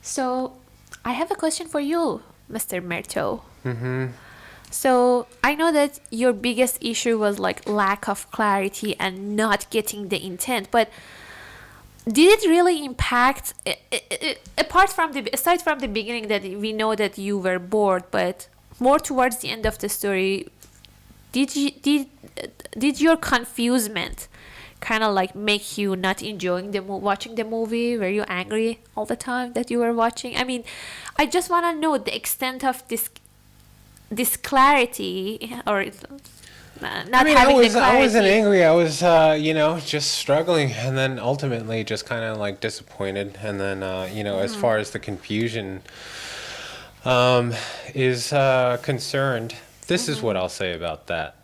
So, I have a question for you, Mr. Merto. So, I know that your biggest issue was like lack of clarity and not getting the intent, but did it really impact apart from the aside from the beginning that we know that you were bored, but more towards the end of the story, did your confusement kind of like make you not enjoying watching the movie? Were you angry all the time that you were watching? I mean, I just want to know the extent of this clarity or not I mean, having the I wasn't clarity. angry. I was, just struggling, and then ultimately just kind of like disappointed. And then, as far as the confusion is concerned, this is what I'll say about that.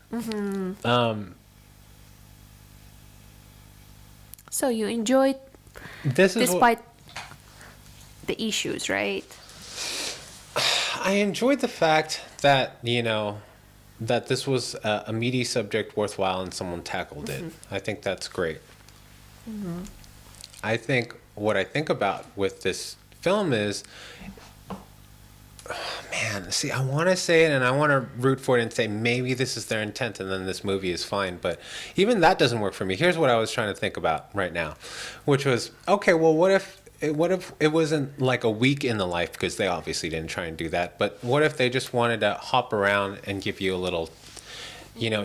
So you enjoyed This is what despite the issues, right? I enjoyed the fact that that this was a meaty subject worthwhile and someone tackled it. I think that's great. I think what I think about with this film is, man, see, I want to say it and I want to root for it and say maybe this is their intent and then this movie is fine. But even that doesn't work for me. Here's what I was trying to think about right now, which was, okay, well, what if it wasn't like a week in the life, because they obviously didn't try and do that, but what if they just wanted to hop around and give you a little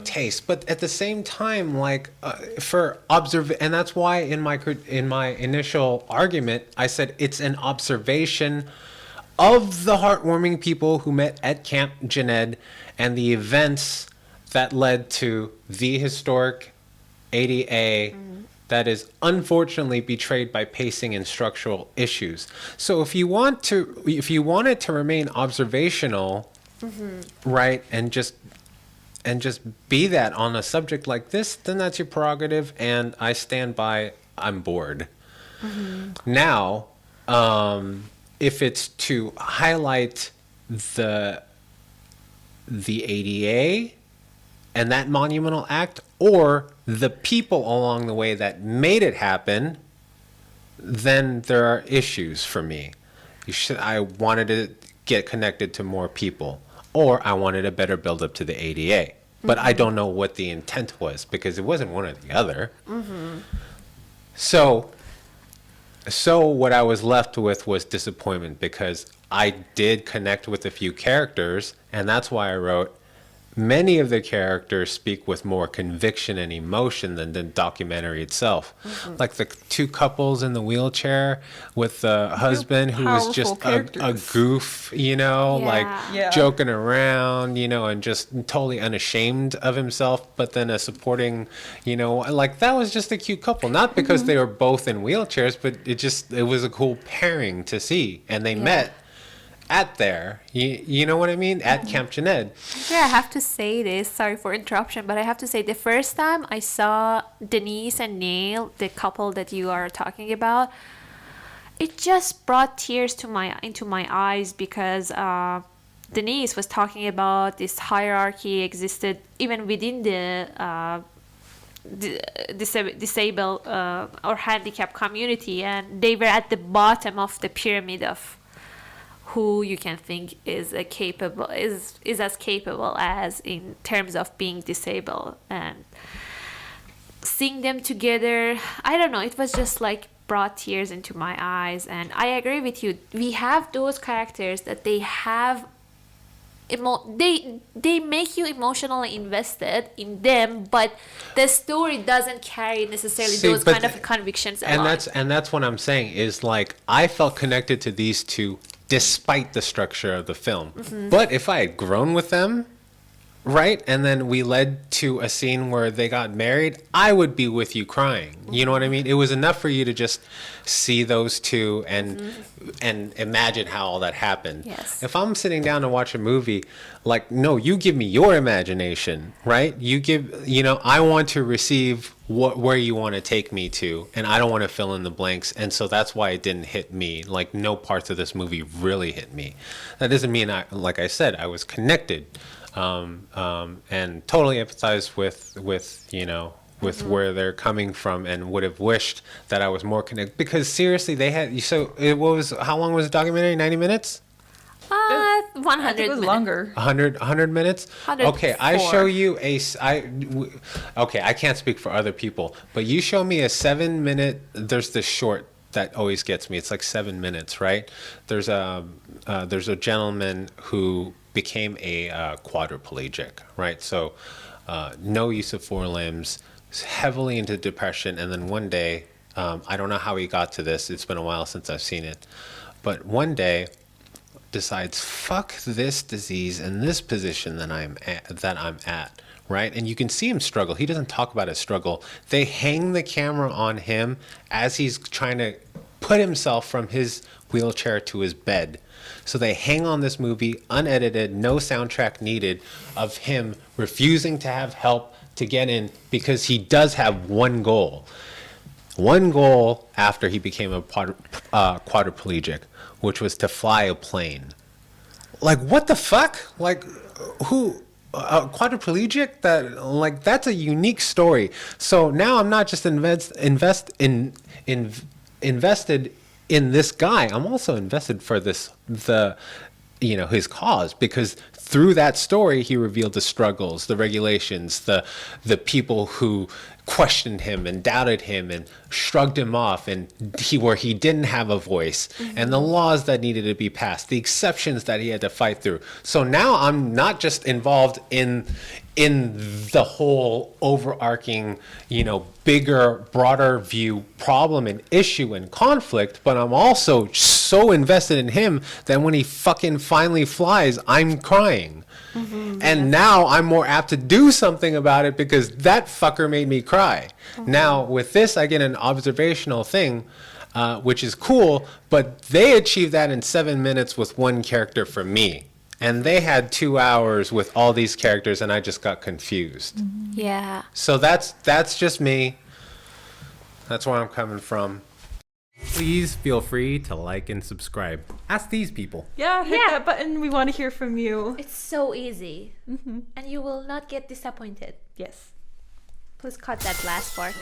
taste, but at the same time, like and that's why in my initial argument I said it's an observation of the heartwarming people who met at Camp Jened and the events that led to the historic ADA that is unfortunately betrayed by pacing and structural issues. So if you want it to remain observational, right, and just be that on a subject like this, then that's your prerogative, and I stand by. I'm bored. Now, if it's to highlight the ADA and that monumental act, or the people along the way that made it happen, then there are issues for me. I wanted to get connected to more people, or I wanted a better build up to the ADA. But I don't know what the intent was, because it wasn't one or the other. So what I was left with was disappointment, because I did connect with a few characters, and that's why I wrote, many of the characters speak with more conviction and emotion than the documentary itself. Like the two couples in the wheelchair with the husband who was just a goof, like Yeah. joking around, and just totally unashamed of himself, but then a supporting, like that was just a cute couple. Not because they were both in wheelchairs, but it was a cool pairing to see. And they met you know what I mean? At Camp Jened. Yeah, I have to say this. Sorry for interruption, but I have to say the first time I saw Denise and Neil, the couple that you are talking about, it just brought tears into my eyes, because Denise was talking about this hierarchy existed even within the disabled or handicapped community, and they were at the bottom of the pyramid of who you can think is as capable as in terms of being disabled. And seeing them together, I don't know, it was just like brought tears into my eyes. And I agree with you, we have those characters that they have they make you emotionally invested in them, but the story doesn't carry necessarily those kind of convictions along. And that's what I'm saying is, like, I felt connected to these two despite the structure of the film. But if I had grown with them, right, and then we led to a scene where they got married, I would be with you crying. You know what I mean? It was enough for you to just see those two and imagine how all that happened. Yes. If I'm sitting down to watch a movie, like, no, you give me your imagination, right? I want to receive where you want to take me to, and I don't want to fill in the blanks. And so that's why it didn't hit me. Like, no parts of this movie really hit me. That doesn't mean like I said, I was connected. And totally empathize with with where they're coming from, and would have wished that I was more connected. Because seriously, they had, so it was, how long was the documentary? 90 minutes? 100 I think it was minutes. longer. 100 minutes? 104. Okay, I show you okay, I can't speak for other people, but you show me a 7-minute, there's this short that always gets me. It's like 7 minutes, right? There's a gentleman who became a quadriplegic, right? So no use of 4 limbs, heavily into depression, and then one day, I don't know how he got to this. It's been a while since I've seen it, but one day decides, fuck this disease and this position that I'm at, right? And you can see him struggle. He doesn't talk about his struggle. They hang the camera on him as he's trying to put himself from his wheelchair to his bed. So they hang on this movie, unedited, no soundtrack needed, of him refusing to have help to get in, because he does have one goal. One goal after he became a quadriplegic, which was to fly a plane. Like, what the fuck? Like, who? A quadriplegic? That's a unique story. So now I'm not just invested in this guy. I'm also invested for his cause, because through that story he revealed the struggles, the regulations, the people who questioned him and doubted him and shrugged him off, and where he didn't have a voice, and the laws that needed to be passed, the exceptions that he had to fight through. So now I'm not just involved in the whole overarching, bigger, broader view problem and issue and conflict, but I'm also so invested in him that when he fucking finally flies, I'm crying. And now I'm more apt to do something about it, because that fucker made me cry. Now with this, I get an observational thing, which is cool, but they achieved that in 7 minutes with one character for me. And they had 2 hours with all these characters, and I just got confused. Yeah. So that's just me. That's where I'm coming from. Please feel free to like and subscribe. Ask these people. Yeah, hit that button. We want to hear from you. It's so easy. And you will not get disappointed. Yes. Please cut that last part.